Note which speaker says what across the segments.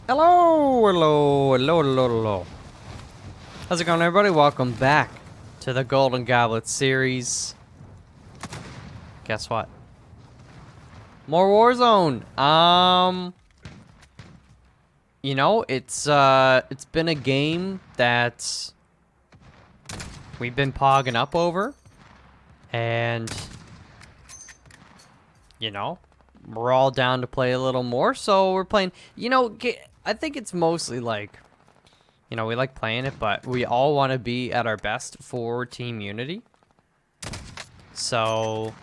Speaker 1: Hello, hello, hello, hello, hello. How's it going, everybody? Welcome back to the Golden Goblet series. Guess what? More Warzone. It's been a game that we've been pogging up over, and we're all down to play a little more. So we're playing. I think it's mostly like. We like playing it, but we all want to be at our best for Team Unity. So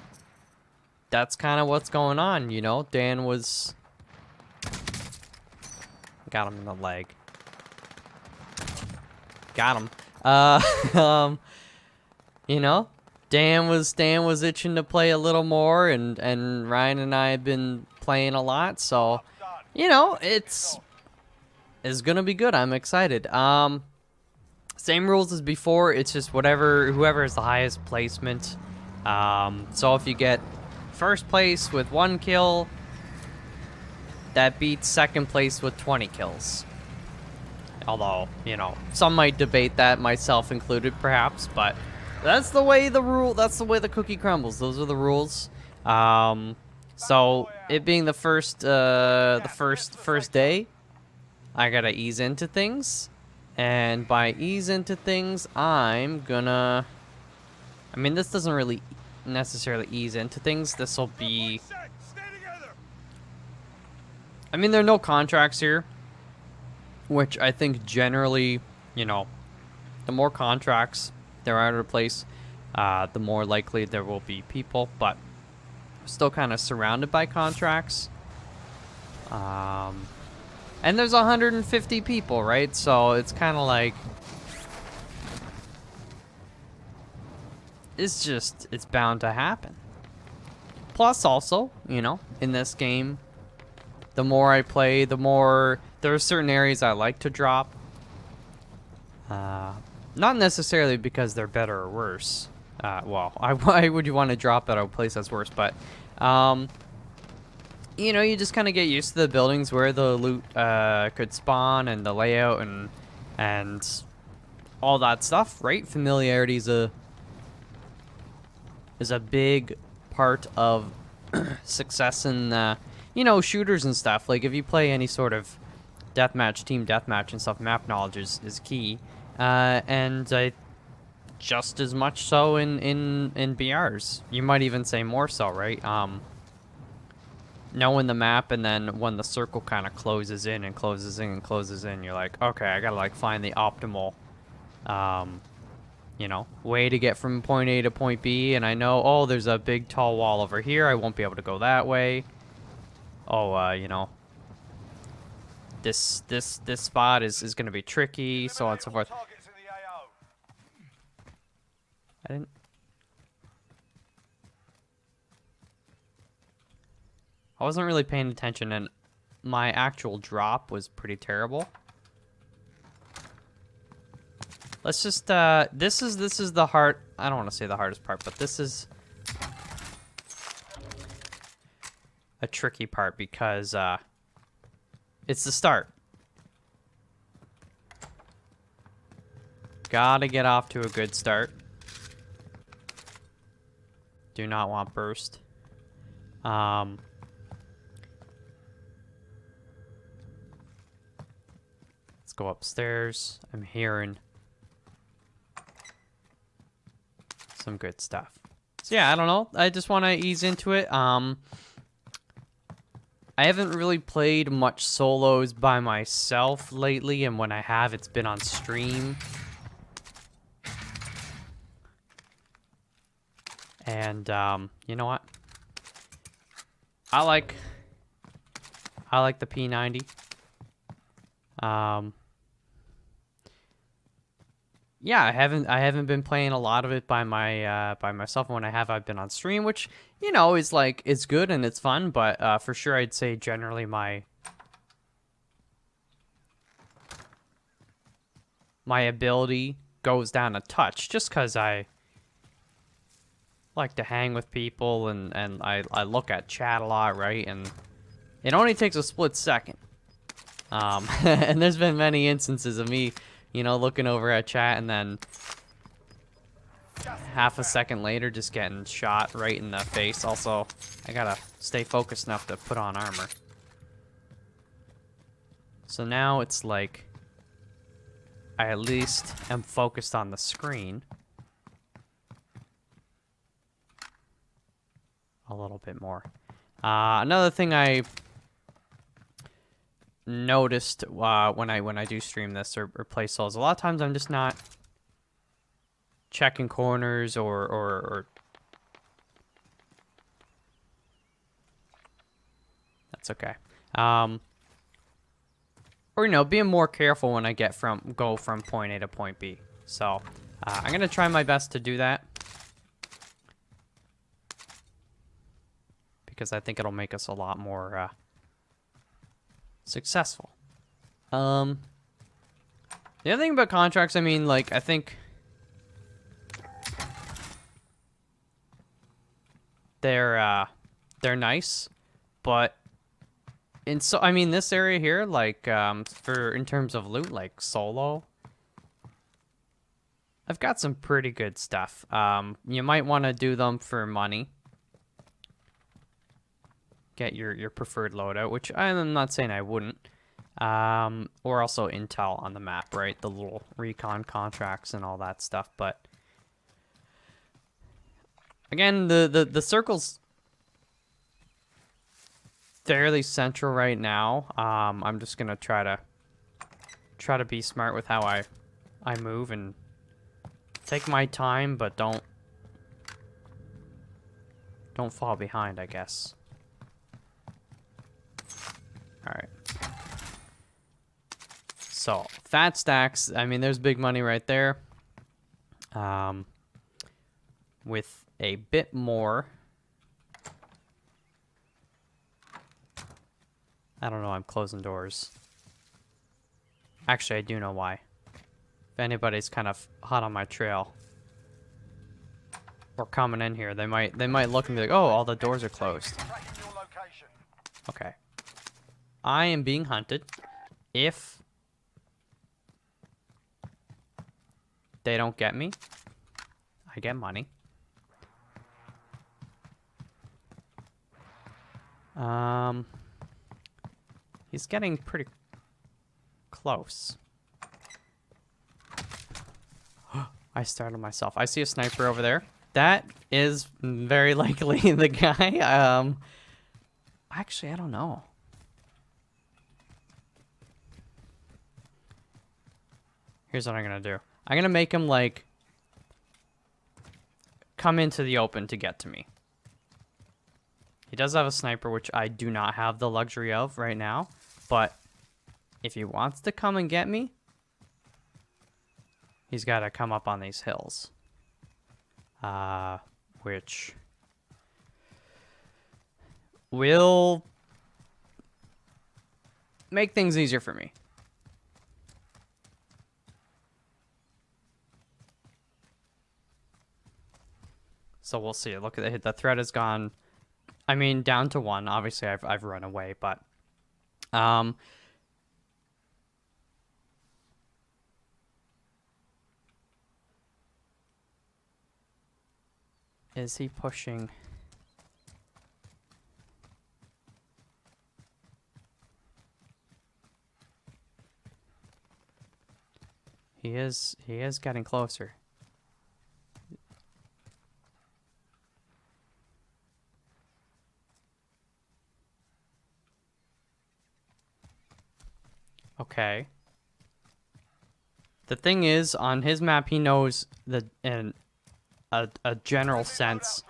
Speaker 1: that's kind of what's going on, Dan was... Got him in the leg. Got him. Um, Dan was itching to play a little more, and Ryan and I have been playing a lot, so, it's gonna be good. I'm excited. Same rules as before. It's just whoever has the highest placement. So if you get first place with 1 kill, that beats second place with 20 kills. Although, some might debate that, myself included, perhaps, but that's the way the cookie crumbles. Those are the rules. So it being the first day, I gotta ease into things. And by ease into things, I'm gonna... I mean, this doesn't really necessarily ease into things. This will be... I mean, there are no contracts here, which I think generally, the more contracts there are at a place, the more likely there will be people, but we're still kind of surrounded by contracts. And there's 150 people, right? So it's kind of like... It's bound to happen. Plus also, in this game, the more I play, the more... There are certain areas I like to drop. Not necessarily because they're better or worse. Well, why would you want to drop at a place that's worse? But, you just kind of get used to the buildings where the loot could spawn and the layout and all that stuff, right? Familiarity is a big part of success in, shooters and stuff. Like, if you play any sort of deathmatch, team deathmatch and stuff, map knowledge is key. And just as much so in BRs. You might even say more so, right? Knowing the map, and then when the circle kind of closes in and closes in and closes in, you're like, okay, I gotta, like, find the optimal, way to get from point A to point B, and I know, oh, there's a big tall wall over here, I won't be able to go that way. Oh, this spot is gonna be tricky, so on and so forth. I didn't... I wasn't really paying attention, and my actual drop was pretty terrible. Let's just, this is the hard... I don't want to say the hardest part, but this is a tricky part because, it's the start. Gotta get off to a good start. Do not want burst. Let's go upstairs. I'm hearing some good stuff. So yeah, I don't know. I just want to ease into it. I haven't really played much solos by myself lately, and when I have, it's been on stream. And you know what? I like the P90. Yeah, I haven't been playing a lot of it by myself. And when I have, I've been on stream, which is like, it's good and it's fun, but for sure I'd say generally my ability goes down a touch just because I like to hang with people and I look at chat a lot, right? And it only takes a split second. And there's been many instances of me, you know, looking over at chat and then half a second later just getting shot right in the face. Also, I gotta stay focused enough to put on armor. So now it's like I at least am focused on the screen a little bit more. Another thing I noticed when I do stream this or play Souls, a lot of times I'm just not checking corners or that's okay. Or, you know, being more careful when I go from point A to point B. So, I'm gonna try my best to do that. Because I think it'll make us a lot more, successful. The other thing about contracts, I mean, like, I think they're nice, but I mean, this area here, like, in terms of loot, like solo, I've got some pretty good stuff. You might want to do them for money. Get your preferred loadout, which I'm not saying I wouldn't. Or also intel on the map, right? The little recon contracts and all that stuff. But again, the circle's fairly central right now. I'm just gonna try to be smart with how I move and take my time, but don't fall behind, I guess. All right. So, fat stacks, I mean, there's big money right there. With a bit more. I don't know, I'm closing doors. Actually, I do know why. If anybody's kind of hot on my trail or coming in here, they might look and be like, "Oh, all the doors are closed." Okay. I am being hunted. If they don't get me, I get money. He's getting pretty close. I startled myself. I see a sniper over there. That is very likely the guy. Actually, I don't know. Here's what I'm gonna do. I'm gonna make him, like, come into the open to get to me. He does have a sniper, which I do not have the luxury of right now. But if he wants to come and get me, he's got to come up on these hills. Which will make things easier for me. So we'll see. Look at it. The threat has gone, I mean, down to 1. Obviously, I've run away, but is he pushing? He is getting closer. Okay. The thing is, on his map, he knows in a general sense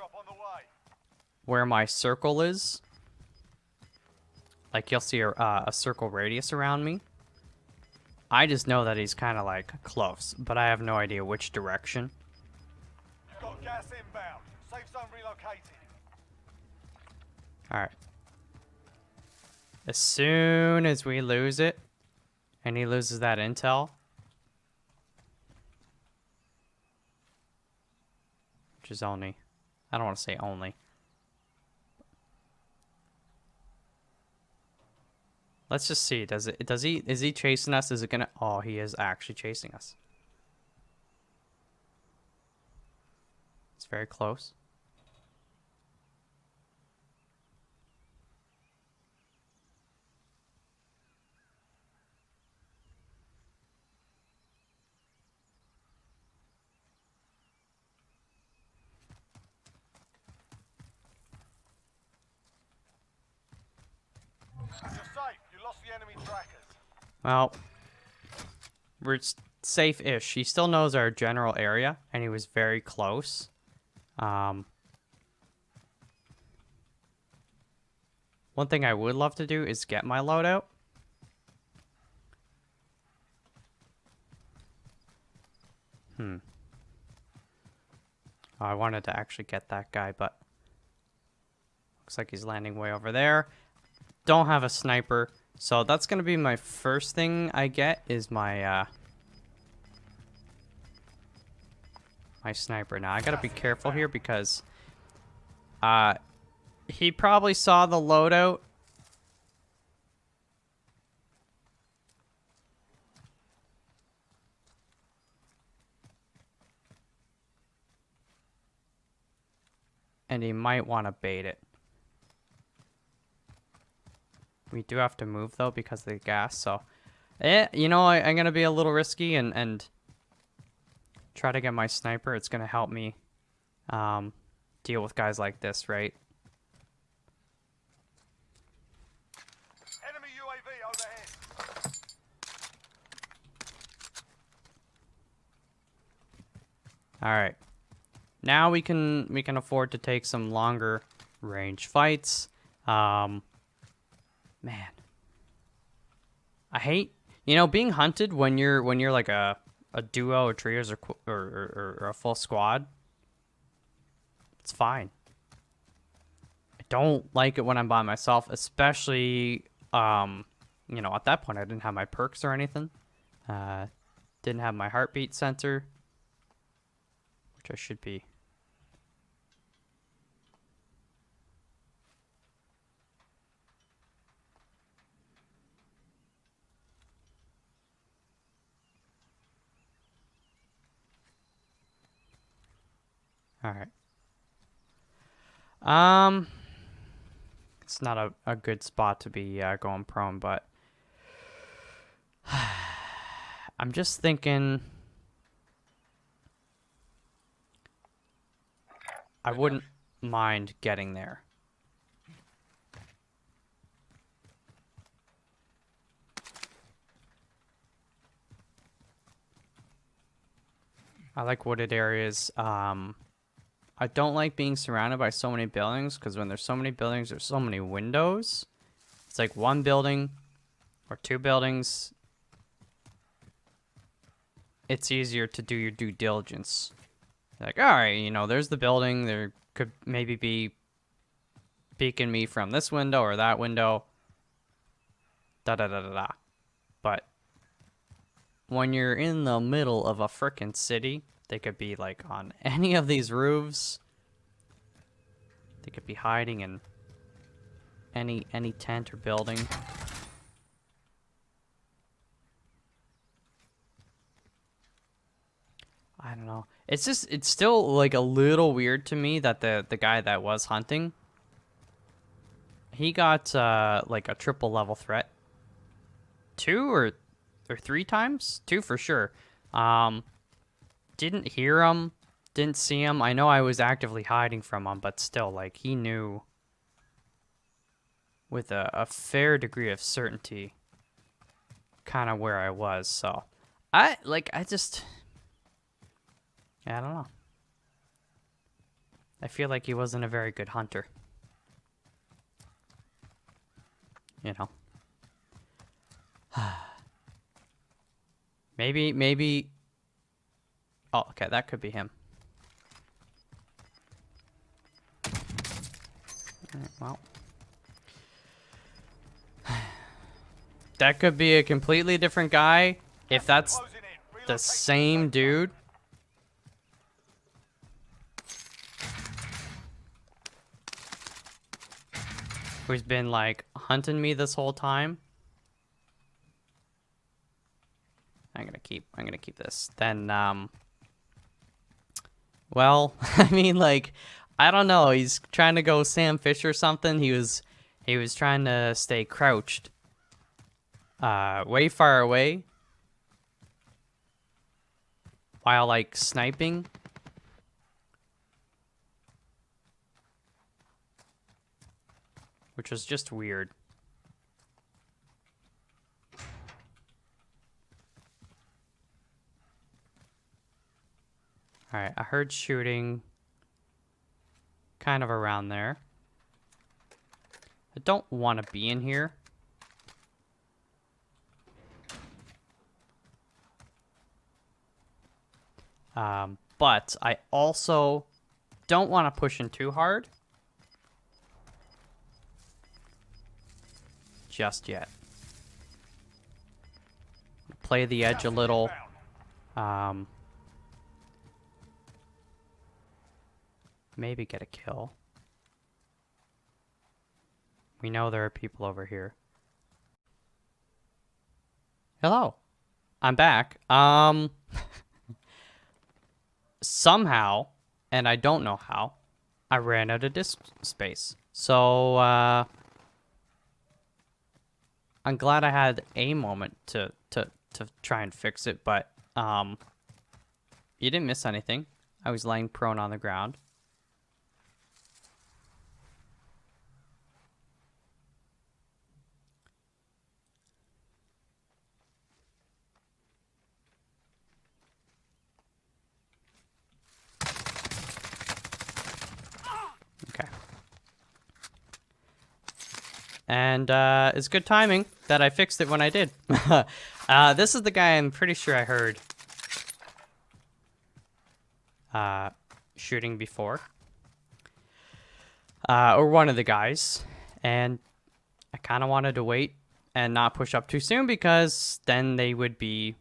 Speaker 1: where my circle is. Like, you'll see a circle radius around me. I just know that he's kind of, like, close, but I have no idea which direction.
Speaker 2: You've got gas inbound. Safe zone relocated.
Speaker 1: Alright. As soon as we lose it, and he loses that intel, which is only, I don't want to say only. Let's just see. Is he chasing us? Is it gonna? Oh, he is actually chasing us. It's very close.
Speaker 2: You're safe. You lost the enemy trackers.
Speaker 1: Well, we're safe-ish. He still knows our general area, and he was very close. One thing I would love to do is get my loadout. Oh, I wanted to actually get that guy, but looks like he's landing way over there. Don't have a sniper, so that's gonna be my first thing I get is my my sniper. Now I gotta be careful here because he probably saw the loadout. And he might want to bait it. We do have to move though because of the gas, so you know, I'm gonna be a little risky and try to get my sniper. It's gonna help me deal with guys like this, right?
Speaker 2: Enemy UAV overhead.
Speaker 1: All right. Now we can afford to take some longer range fights. Man, I hate, you know, being hunted when you're like a duo or trios or a full squad. It's fine. I don't like it when I'm by myself, especially you know, at that point I didn't have my perks or anything. Didn't have my heartbeat sensor, which I should be. All right. It's not a good spot to be going prone, but I'm just thinking I wouldn't mind getting there. I like wooded areas. I don't like being surrounded by so many buildings because when there's so many buildings, there's so many windows. It's like one building or two buildings. It's easier to do your due diligence. Like, all right, you know, there's the building. There could maybe be peeking me from this window or that window. Da da da da da. But when you're in the middle of a frickin' city, they could be like on any of these roofs. They could be hiding in any tent or building. I don't know. It's still like a little weird to me that the guy that was hunting, he got like a triple level threat. 2 or 3 times? 2 for sure. Didn't hear him, didn't see him. I know I was actively hiding from him, but still, like, he knew with a fair degree of certainty kind of where I was. So I don't know. I feel like he wasn't a very good hunter. You know. Maybe. Oh, okay, that could be him. All right, well. That could be a completely different guy. If that's the same dude. Who's been, like, hunting me this whole time. I'm gonna keep this. Then, well, I mean, like, I don't know. He's trying to go Sam Fish or something. He was trying to stay crouched, way far away, while like sniping. Which was just weird. Alright, I heard shooting kind of around there. I don't want to be in here. But I also don't want to push in too hard. Just yet. Play the edge a little. Maybe get a kill. We know there are people over here. Hello. I'm back. Somehow, and I don't know how, I ran out of disk space. So, I'm glad I had a moment to try and fix it, but you didn't miss anything. I was laying prone on the ground. Okay. And it's good timing that I fixed it when I did. This is the guy I'm pretty sure I heard shooting before. Or one of the guys. And I kind of wanted to wait and not push up too soon because then they would be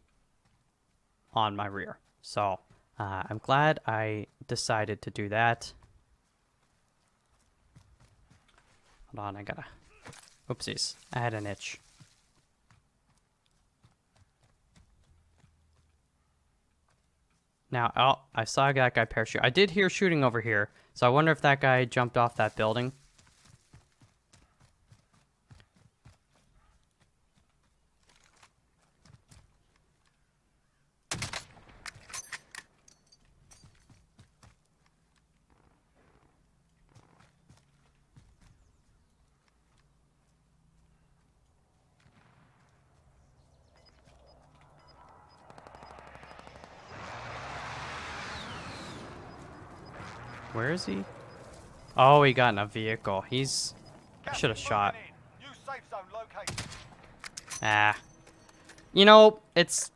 Speaker 1: on my rear. So I'm glad I decided to do that. Hold on, I gotta... Oopsies, I had an itch. Now, oh, I saw that guy parachute. I did hear shooting over here, so I wonder if that guy jumped off that building. Where is he? Oh, he got in a vehicle. He's... I should have shot.
Speaker 2: New safe zone located.
Speaker 1: Ah. You know, it's...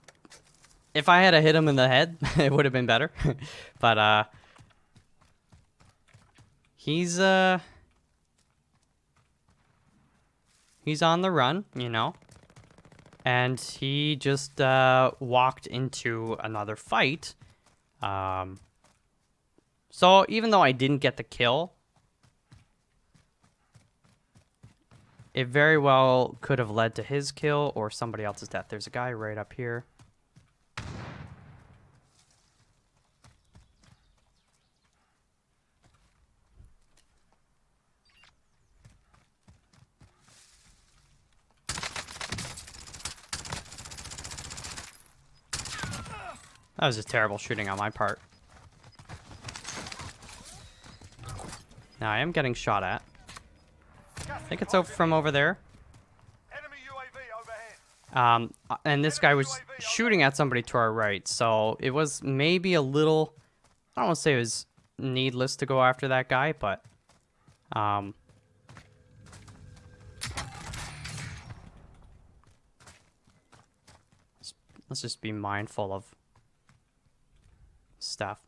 Speaker 1: If I had hit him in the head, it would have been better. But, he's on the run, you know. And he just, walked into another fight. So even though I didn't get the kill, it very well could have led to his kill or somebody else's death. There's a guy right up here. That was just terrible shooting on my part. Now I am getting shot at. I think it's over from over there.
Speaker 2: Enemy UAV overhead.
Speaker 1: And this guy was shooting at somebody to our right, so it was maybe a little... I don't want to say it was needless to go after that guy, but... let's just be mindful of stuff.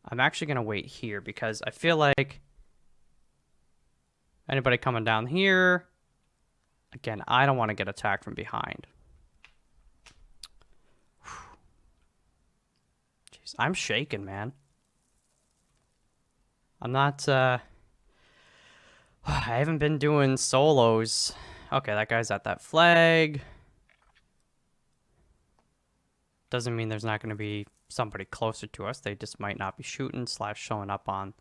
Speaker 1: I'm actually going to wait here because I feel like... Anybody coming down here? Again, I don't want to get attacked from behind. Jeez, I'm shaking, man. I'm not, I haven't been doing solos. Okay, that guy's at that flag. Doesn't mean there's not going to be somebody closer to us. They just might not be shooting / showing up on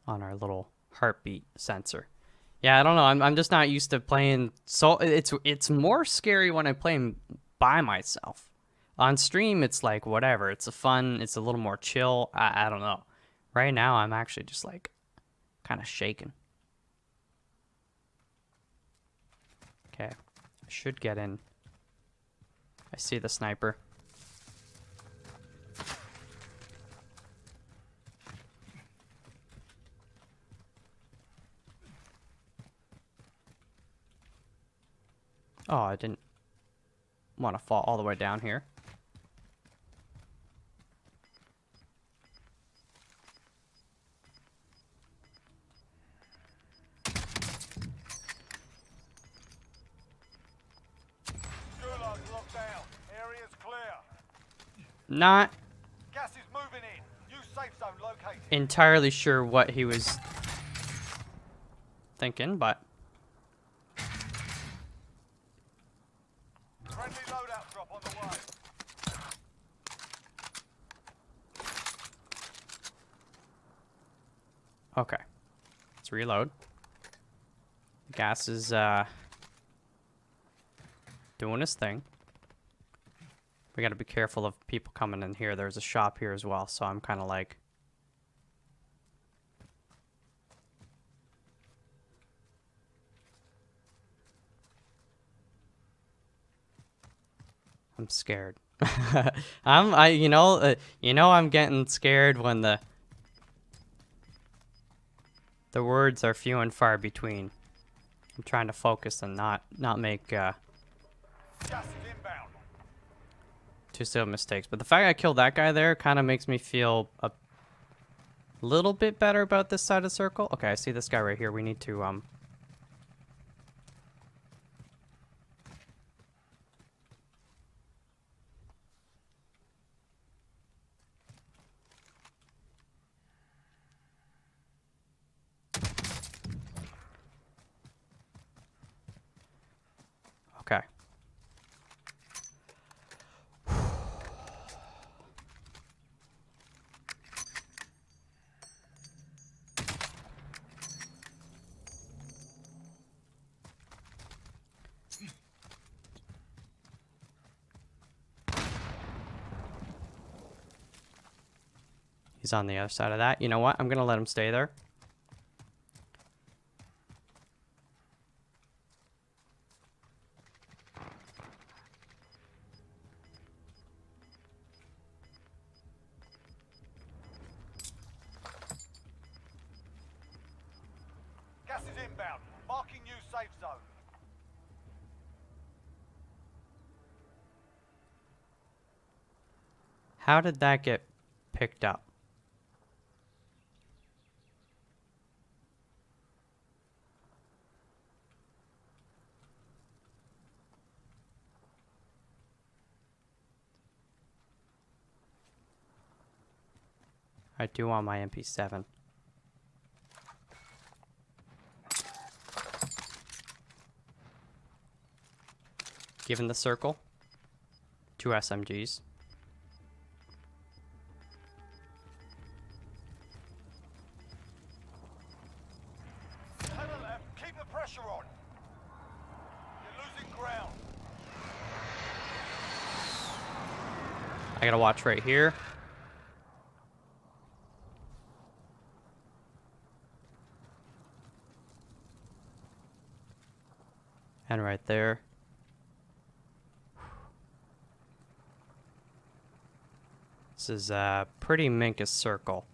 Speaker 1: our little heartbeat sensor. Yeah, I don't know. I'm just not used to playing. So it's more scary when I'm playing by myself. On stream, it's like whatever. It's a little more chill. I don't know. Right now, I'm actually just like kind of shaking. Okay, I should get in. I see the sniper. Oh, I didn't want to fall all the way down here.
Speaker 2: Gulag's locked down. Area's clear.
Speaker 1: Not
Speaker 2: Gas is moving in. New safe zone located.
Speaker 1: entirely sure what he was thinking, but
Speaker 2: Friendly loadout drop on the way.
Speaker 1: okay. Let's reload. The gas is doing his thing. We got to be careful of people coming in here. There's a shop here as well, so I'm kind of like... I'm scared. I'm getting scared when the words are few and far between. I'm trying to focus and not make
Speaker 2: Gas is inbound.
Speaker 1: too silly mistakes. But the fact I killed that guy there kind of makes me feel a little bit better about this side of the circle. Okay, I see this guy right here. We need to okay. He's on the other side of that. You know what? I'm going to let him stay there.
Speaker 2: Gas is inbound. Marking new safe zone.
Speaker 1: How did that get picked up? I do want my MP7. Given the circle, 2 SMGs.
Speaker 2: To the left. Keep the pressure on. You're losing ground.
Speaker 1: I gotta watch right here. And right there. This is a pretty minkus circle.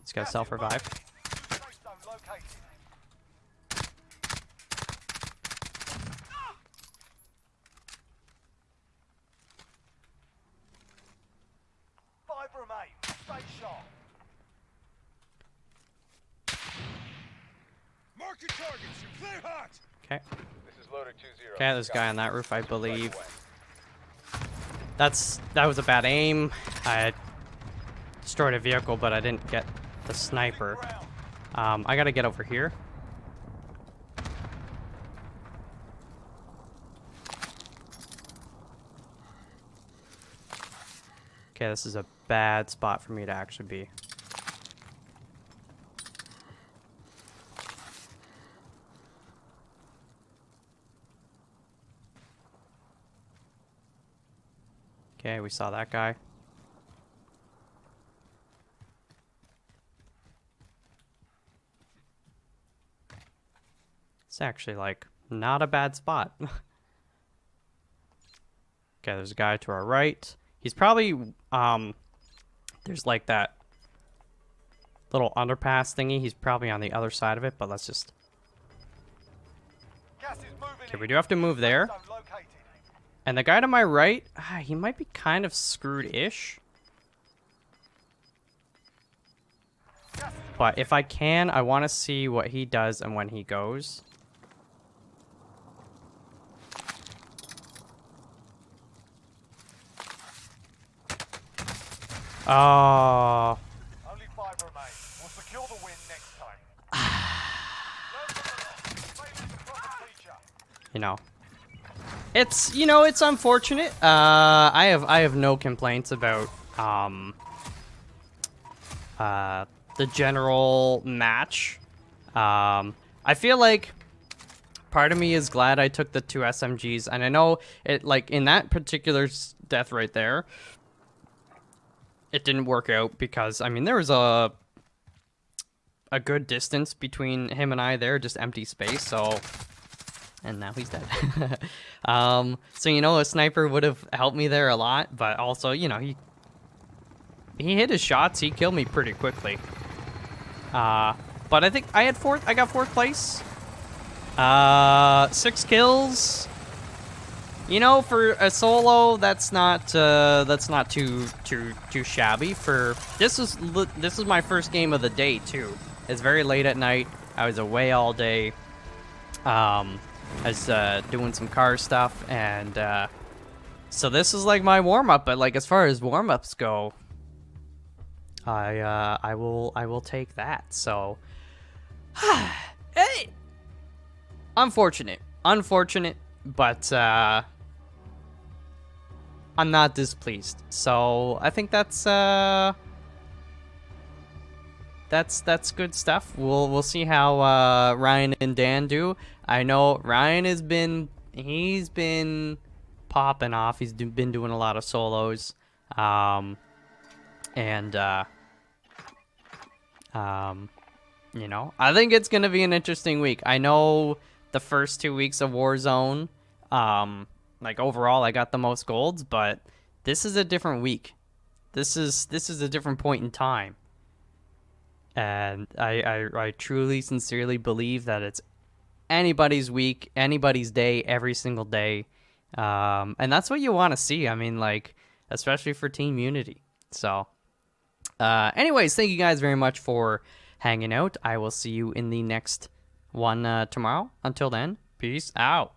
Speaker 1: It's got self-revive.
Speaker 2: New safe zone located. Five remain. Stay sharp. Marking targets. You're clear hot.
Speaker 1: Okay.
Speaker 3: This is loader 2-0.
Speaker 1: Okay, there's a guy on that roof, I believe.
Speaker 3: Away.
Speaker 1: That was a bad aim. I destroyed a vehicle, but I didn't get the sniper. I gotta get over here. Okay, this is a bad spot for me to actually be. Okay, we saw that guy. It's actually, like, not a bad spot. Okay, there's a guy to our right. He's probably, there's, like, that little underpass thingy. He's probably on the other side of it, but let's just... Okay, we do have to move there. And the guy to my right, he might be kind of screwed-ish. But if I can, I want to see what he does and when he goes. Oh.
Speaker 2: Only 5 remain. We'll secure the win next time.
Speaker 1: You know. It's, you know, it's unfortunate. I have no complaints about the general match. I feel like part of me is glad I took the 2 SMGs, and I know it, like, in that particular death right there, it didn't work out because, I mean, there was a good distance between him and I there, just empty space, so... And now he's dead. So, you know, a sniper would have helped me there a lot, but also, you know, he hit his shots. He killed me pretty quickly. But I think I got 4th place. 6 kills. You know, for a solo, that's not too shabby. For this is my first game of the day too. It's very late at night. I was away all day. I was doing some car stuff, and so this is like my warm-up. But like as far as warm-ups go, I will take that. So, hey, unfortunate, but I'm not displeased. So I think that's good stuff. We'll see how Ryan and Dan do. I know Ryan he's been popping off. He's been doing a lot of solos, and you know, I think it's gonna be an interesting week. I know the first 2 weeks of Warzone, like overall, I got the most golds, but this is a different week. This is a different point in time. And I truly, sincerely believe that it's anybody's week, anybody's day, every single day. And that's what you want to see. I mean, like, especially for Team Unity. So, anyways, thank you guys very much for hanging out. I will see you in the next one tomorrow. Until then, peace out.